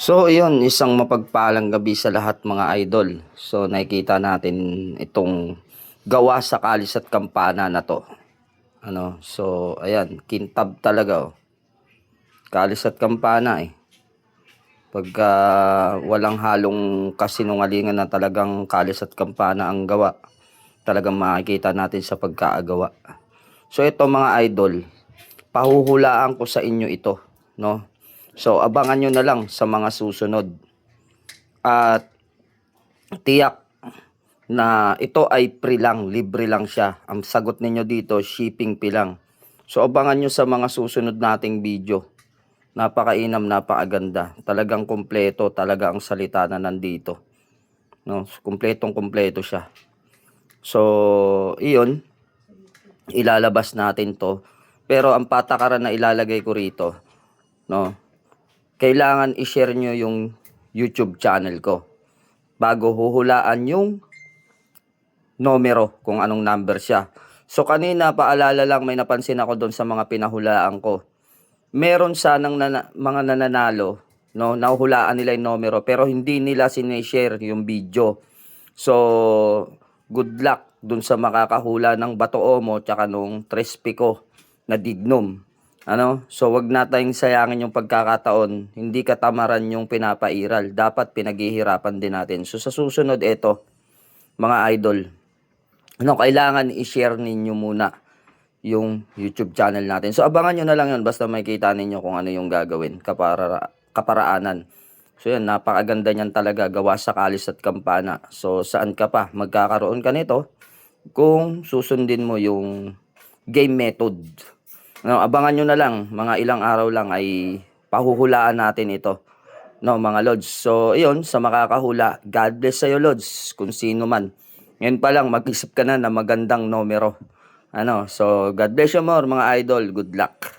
So, iyon, isang mapagpalang gabi sa lahat mga idol. So, nakikita natin itong gawa sa kalis at kampana na to. So, ayan, kintab talaga oh. Kalis at kampana eh. Pagka walang halong kasinungalingan na talagang kalis at kampana ang gawa, talagang makikita natin sa pagkaagawa. So, ito mga idol, pahuhulaan ko sa inyo ito, no? So, abangan nyo na lang sa mga susunod. At tiyak na ito ay free lang, libre lang siya. Ang sagot ninyo dito, shipping fee lang. So abangan nyo sa mga susunod nating video. Napakainam, napakaganda. Talagang kumpleto, talaga ang salita na nandito. No, kumpletong kumpleto siya. So, iyon, ilalabas natin to. Pero ang patakaran na ilalagay ko rito, no, kailangan i-share nyo yung YouTube channel ko bago huhulaan yung numero kung anong number siya. So kanina paalala lang, may napansin ako doon sa mga pinahulaan ko. Meron sanang mga nananalo, no, nahuhulaan nila yung numero pero hindi nila sinishare yung video. So good luck doon sa makakahula ng Bato Omo tsaka nung Trespico na Dignum. So wag na tayong sayangin yung pagkakataon. Hindi katamaran yung pinapairal. Dapat pinaghihirapan din natin. So sa susunod ito, mga idol, kailangan i-share ninyo muna yung YouTube channel natin. So abangan nyo na lang yun, basta makikita ninyo kung ano yung gagawin, kaparaanan. So yan, napakaganda niyan talaga, gawa sa kalis at kampana. So saan ka pa magkakaroon ka nito kung susundin mo yung game method. Abangan nyo na lang, mga ilang araw lang ay pahuhulaan natin ito, no, mga lods. So iyon, sa makakahula, God bless sa'yo lods, kung sino man. Ngayon pa lang, mag-isip ka na magandang numero. So God bless you more mga idol, good luck.